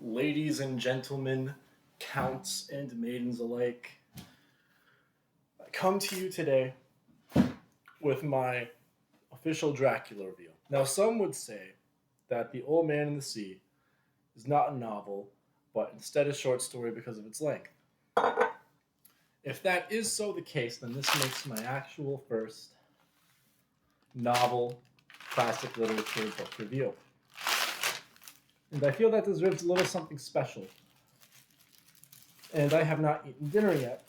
Ladies and gentlemen, counts and maidens alike, I come to you today with my official Dracula review. Now, some would say that The Old Man and the Sea is not a novel, but instead a short story because of its length. If that is so the case, then this makes my actual first novel classic literature book review. And I feel that deserves a little something special. And I have not eaten dinner yet.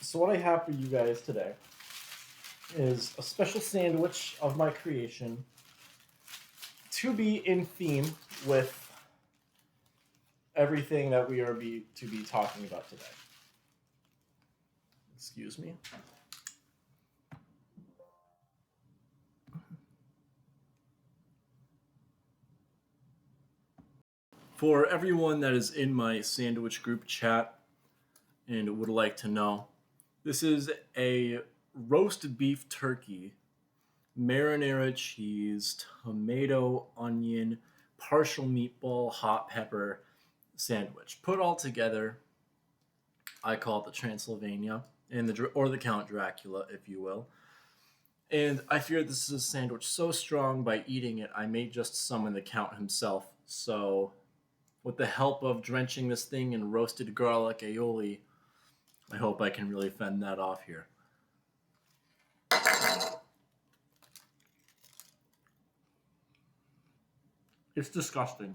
So what I have for you guys today is a special sandwich of my creation to be in theme with everything that we are to be talking about today. Excuse me. For everyone that is in my sandwich group chat and would like to know, this is a roast beef turkey, marinara cheese, tomato, onion, partial meatball, hot pepper sandwich. Put all together, I call it the Transylvania, or the Count Dracula, if you will. And I fear this is a sandwich so strong, by eating it, I may just summon the Count himself. So, with the help of drenching this thing in roasted garlic aioli, I hope I can really fend that off here. It's disgusting.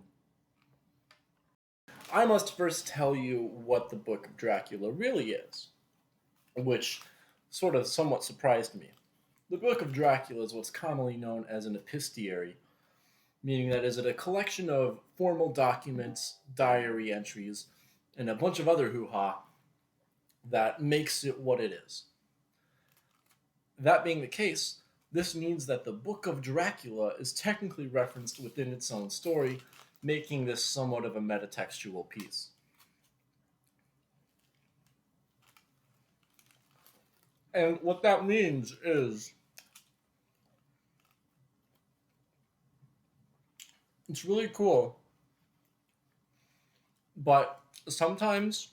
I must first tell you what the Book of Dracula really is, which sort of somewhat surprised me. The Book of Dracula is what's commonly known as an epistolary, meaning that is it a collection of formal documents, diary entries, and a bunch of other hoo-ha that makes it what it is. That being the case, this means that the Book of Dracula is technically referenced within its own story, making this somewhat of a metatextual piece. And what that means is it's really cool, but sometimes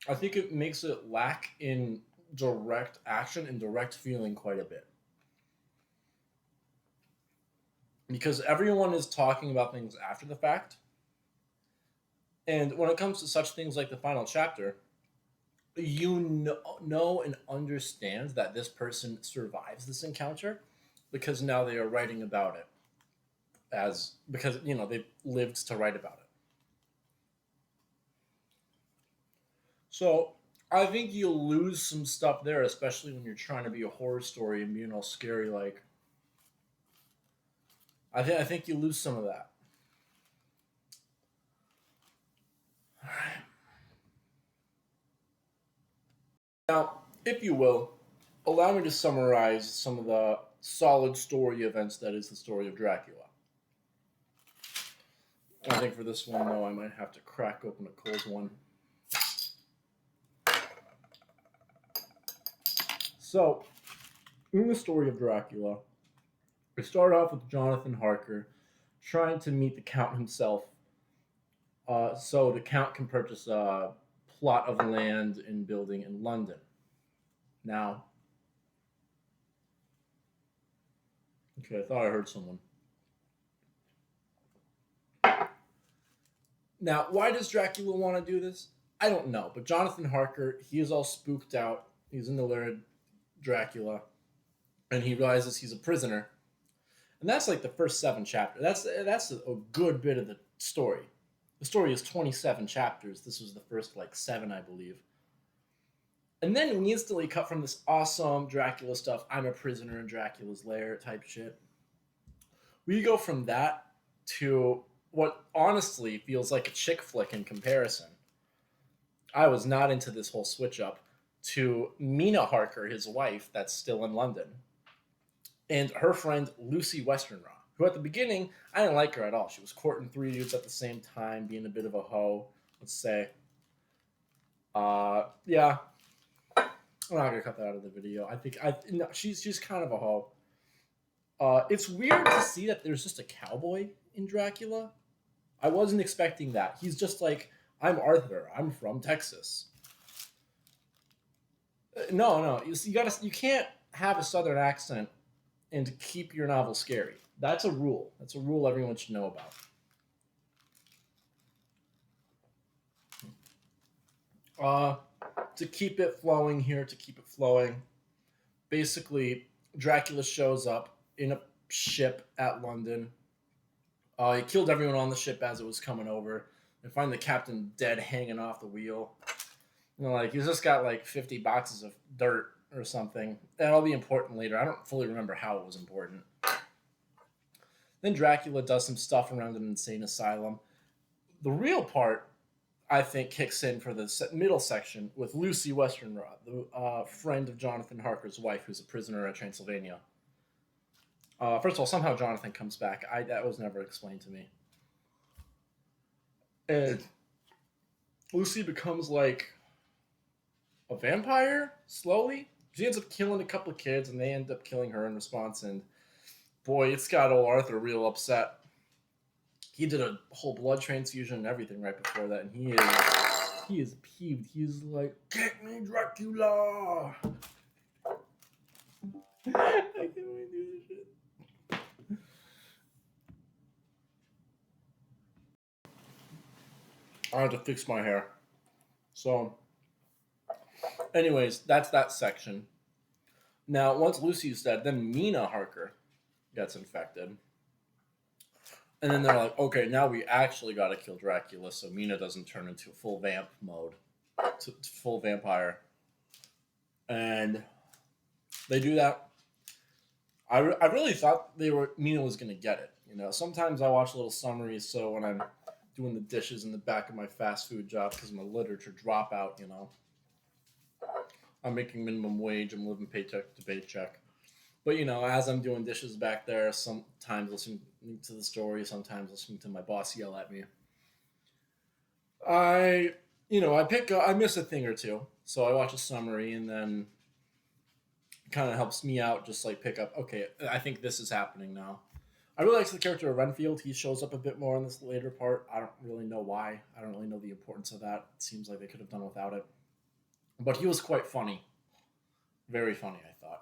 I think it makes it lack in direct action and direct feeling quite a bit. Because everyone is talking about things after the fact. And when it comes to such things like the final chapter, you know and understand that this person survives this encounter because now they are writing about it because they've lived to write about it. So I think you'll lose some stuff there, especially when you're trying to be a horror story and being all scary. Like, I think you lose some of that. All right. Now, if you will, allow me to summarize some of the solid story events that is the story of Dracula. I think for this one, though, I might have to crack open a cold one. So, in the story of Dracula, we start off with Jonathan Harker trying to meet the Count himself, so the Count can purchase a plot of land and building in London. Now, okay, I thought I heard someone. Now, why does Dracula want to do this? I don't know, but Jonathan Harker, he is all spooked out. He's in the lair Dracula, and he realizes he's a prisoner. And that's like the first 7 chapters. That's a good bit of the story. The story is 27 chapters. This was the first 7, I believe. And then we instantly cut from this awesome Dracula stuff, I'm a prisoner in Dracula's lair type shit. We go from that to what honestly feels like a chick flick in comparison. I was not into this whole switch up to Mina Harker, his wife, that's still in London, and her friend Lucy Westenra, who at the beginning, I didn't like her at all. She was courting 3 dudes at the same time, being a bit of a hoe, let's say. Yeah. I'm not gonna cut that out of the video. She's kind of a hoe. It's weird to see that there's just a cowboy in Dracula. I wasn't expecting that. He's just like, I'm Arthur. I'm from Texas. No. You can't have a Southern accent and keep your novel scary. That's a rule. That's a rule everyone should know about. Uh, to keep it flowing here, to keep it flowing, basically, Dracula shows up in a ship at London. He killed everyone on the ship as it was coming over, and find the captain dead hanging off the wheel. Like he's just got like 50 boxes of dirt or something. That'll be important later. I don't fully remember how it was important. Then Dracula does some stuff around an insane asylum. The real part, I think, kicks in for the middle section with Lucy Westernrod, the friend of Jonathan Harker's wife, who's a prisoner at Transylvania. First of all, somehow Jonathan comes back. That was never explained to me. And Lucy becomes like a vampire slowly. She ends up killing a couple of kids, and they end up killing her in response. And boy, it's got old Arthur real upset. He did a whole blood transfusion and everything right before that, and he is peeved. He's like, "Get me, Dracula!" I can't even do this shit. I have to fix my hair. So, anyways, that's that section. Now, once Lucy's dead, then Mina Harker gets infected. And then they're like, okay, now we actually got to kill Dracula so Mina doesn't turn into full vamp mode, to full vampire. And they do that. I really thought Mina was going to get it. You know, sometimes I watch little summaries so when I'm doing the dishes in the back of my fast food job because I'm a literature dropout, you know. I'm making minimum wage. I'm living paycheck to paycheck. But, you know, as I'm doing dishes back there, sometimes listening to the story, sometimes listening to my boss yell at me. I miss a thing or two. So I watch a summary and then it kind of helps me out, just like pick up, okay, I think this is happening now. I really like the character of Renfield. He shows up a bit more in this later part. I don't really know why. I don't really know the importance of that. It seems like they could have done without it. But he was quite funny. Very funny, I thought.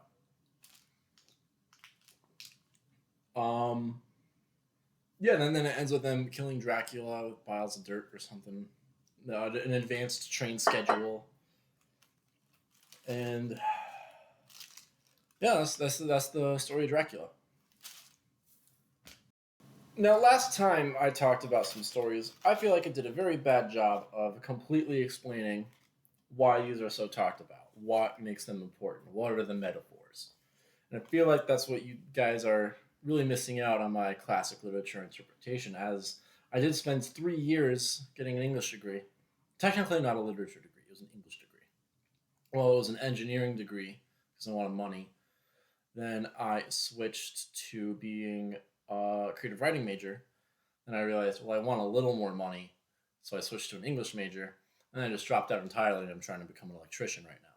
Yeah, and then it ends with them killing Dracula with piles of dirt or something. An advanced train schedule. And yeah, that's the story of Dracula. Now, last time I talked about some stories, I feel like I did a very bad job of completely explaining why these are so talked about, what makes them important, what are the metaphors. And I feel like that's what you guys are really missing out on my classic literature interpretation, as I did spend 3 years getting an English degree. Technically not a literature degree, it was an English degree. Well, it was an engineering degree because I wanted money. Then I switched to being a creative writing major. And I realized, well, I want a little more money. So I switched to an English major. And I just dropped out entirely and I'm trying to become an electrician right now.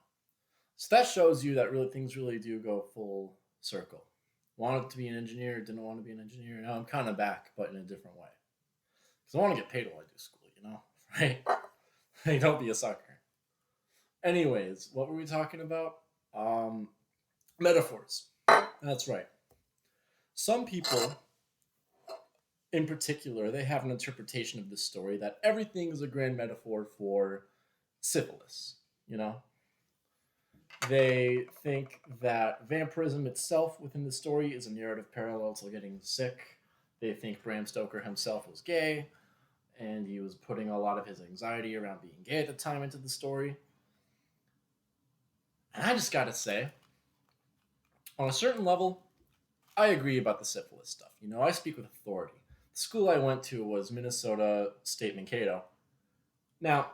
So that shows you that really things really do go full circle. Wanted to be an engineer, didn't want to be an engineer. Now I'm kind of back, but in a different way. Because I want to get paid while I do school, you know? Right? Hey, don't be a sucker. Anyways, what were we talking about? Metaphors. That's right. Some people, in particular, they have an interpretation of this story that everything is a grand metaphor for syphilis, you know? They think that vampirism itself within the story is a narrative parallel to getting sick. They think Bram Stoker himself was gay, and he was putting a lot of his anxiety around being gay at the time into the story. And I just gotta say, on a certain level, I agree about the syphilis stuff. You know, I speak with authority. The school I went to was Minnesota State Mankato. Now,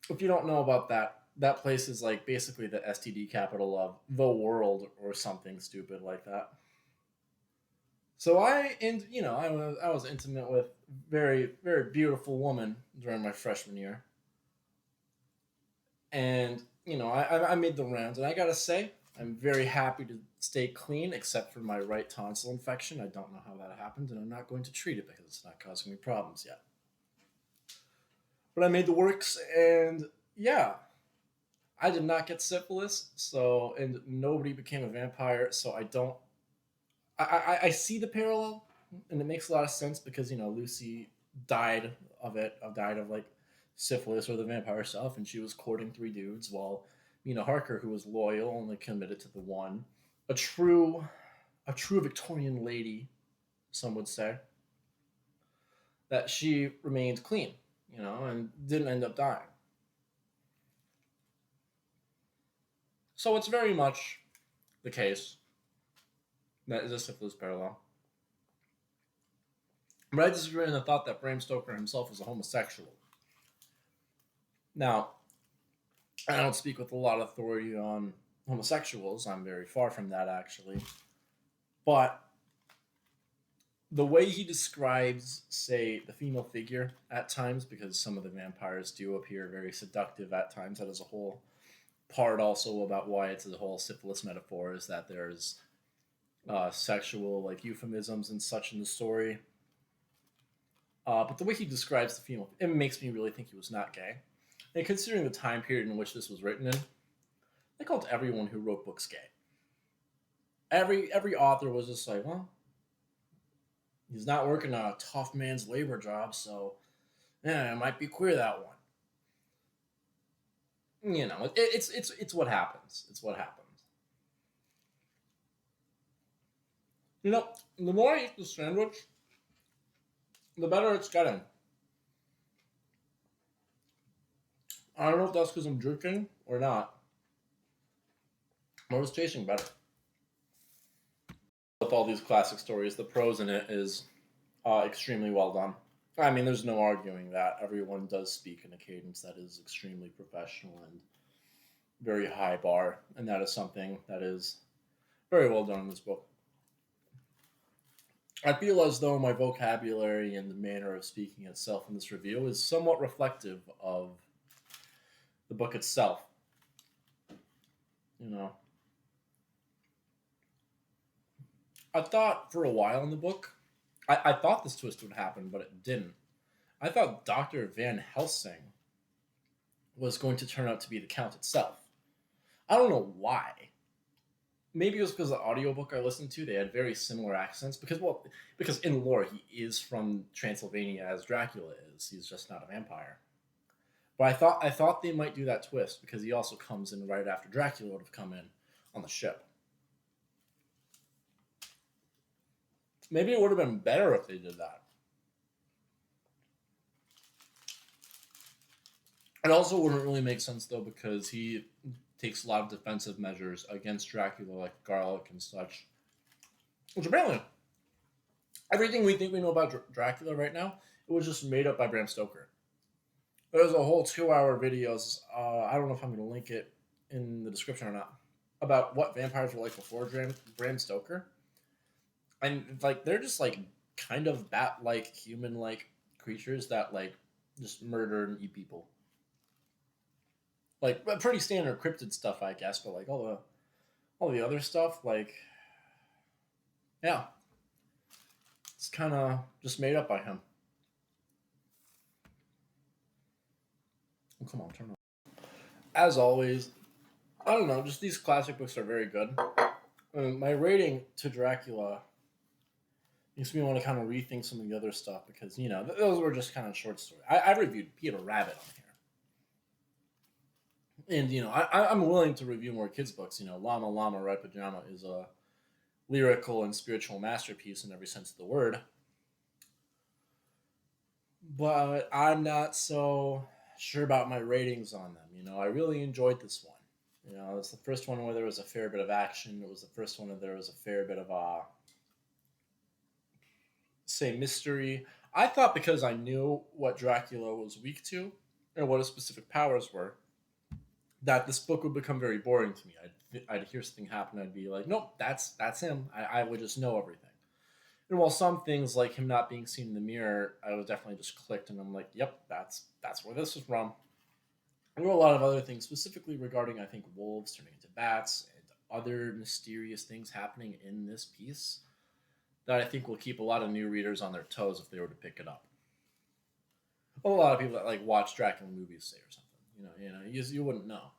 if you don't know about that, that place is like basically the STD capital of the world or something stupid like that. So I was intimate with very, very beautiful woman during my freshman year. And, you know, I made the rounds. And I got to say, I'm very happy to stay clean except for my right tonsil infection. I don't know how that happened, and I'm not going to treat it because it's not causing me problems yet. But I made the works, and yeah, I did not get syphilis, so and nobody became a vampire. So I don't. I see the parallel, and it makes a lot of sense because Lucy died of it. Died of like syphilis or the vampire stuff, and she was courting three dudes while Harker, who was loyal, only committed to the one. A true, a true Victorian lady, some would say, that she remained clean, and didn't end up dying. So it's very much the case that is a syphilis parallel. But I disagree in the thought that Bram Stoker himself was a homosexual. Now, I don't speak with a lot of authority on homosexuals. I'm very far from that, actually. But the way he describes, say, the female figure at times, because some of the vampires do appear very seductive at times, that is a whole part also about why it's a whole syphilis metaphor, is that there's sexual like euphemisms and such in the story. But the way he describes the female, it makes me really think he was not gay. And considering the time period in which this was written in, they called everyone who wrote books gay. Every author was just like, well, he's not working a tough man's labor job, so yeah, it might be queer that one. It's what happens. It's what happens. The more I eat the sandwich, the better it's getting. I don't know if that's because I'm drinking or not, but it's tasting better. With all these classic stories, the prose in it is extremely well done. I mean, there's no arguing that. Everyone does speak in a cadence that is extremely professional and very high bar, and that is something that is very well done in this book. I feel as though my vocabulary and the manner of speaking itself in this review is somewhat reflective of the book itself. You know, I thought for a while in the book, I thought this twist would happen, but it didn't. I thought Dr. Van Helsing was going to turn out to be the Count itself. I don't know why. Maybe it was because the audiobook I listened to, they had very similar accents. Because in lore, he is from Transylvania as Dracula is. He's just not a vampire. But I thought they might do that twist because he also comes in right after Dracula would have come in on the ship. Maybe it would have been better if they did that. It also wouldn't really make sense though because he takes a lot of defensive measures against Dracula, like garlic and such. Which apparently, everything we think we know about Dracula right now, it was just made up by Bram Stoker. There's a whole 2-hour videos. I don't know if I'm going to link it in the description or not, about what vampires were like before Bram Stoker. And like they're just like kind of bat-like, human-like creatures that like just murder and eat people. Like pretty standard cryptid stuff, I guess, but like all the other stuff, like yeah, it's kind of just made up by him. Oh, come on, turn on. As always, I don't know, just these classic books are very good. My rating to Dracula makes me want to kind of rethink some of the other stuff because those were just kind of short stories. I reviewed Peter Rabbit on here. And I'm willing to review more kids' books. Llama Llama Red Pajama is a lyrical and spiritual masterpiece in every sense of the word. But I'm not so sure about my ratings on them. I really enjoyed this one. It's the first one where there was a fair bit of action. It was the first one where there was a fair bit of say mystery. I thought because I knew what Dracula was weak to and what his specific powers were, that this book would become very boring to me. I'd hear something happen, I'd be like, nope, that's him. I would just know everything. And while some things like him not being seen in the mirror, I was definitely just clicked, and I'm like, yep, that's where this is from. There were a lot of other things, specifically regarding I think wolves turning into bats and other mysterious things happening in this piece that I think will keep a lot of new readers on their toes if they were to pick it up. A lot of people that like watch Dracula movies say or something. You wouldn't know.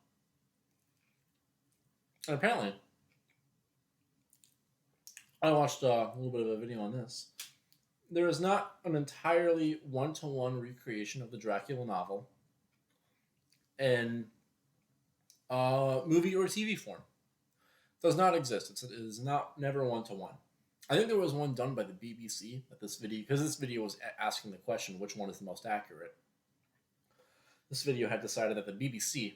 And apparently, I watched a little bit of a video on this. There is not an entirely one-to-one recreation of the Dracula novel in movie or TV form. It does not exist. It is not never one-to-one. I think there was one done by the BBC at this video, because this video was asking the question, which one is the most accurate. This video had decided that the BBC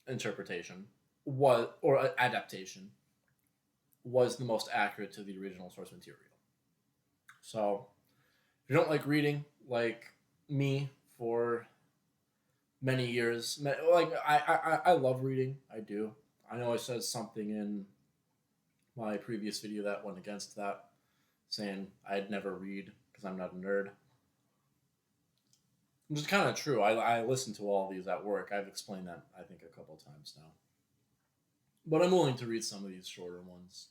interpretation or adaptation was the most accurate to the original source material. So, if you don't like reading, like me for many years, like I love reading. I do. I know I said something in my previous video that went against that, saying I'd never read because I'm not a nerd. Which is kind of true. I listen to all these at work. I've explained that, I think, a couple times now. But I'm willing to read some of these shorter ones.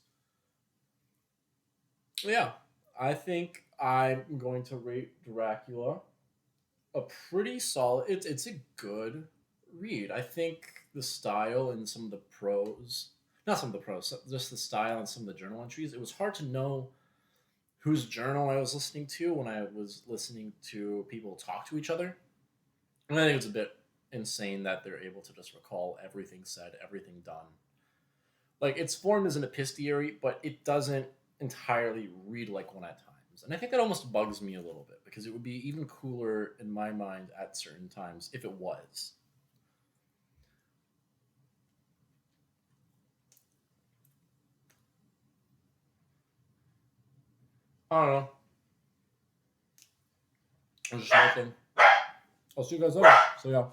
Yeah, I think I'm going to rate Dracula a pretty solid. It's a good read. I think the style and some of the prose, not some of the prose, just the style and some of the journal entries. It was hard to know whose journal I was listening to when I was listening to people talk to each other. And I think it's a bit insane that they're able to just recall everything said, everything done. Like, its form is an epistolary, but it doesn't entirely read like one at times. And I think that almost bugs me a little bit, because it would be even cooler in my mind at certain times if it was. I don't know. I'm just hoping. I'll see you guys later. So yeah.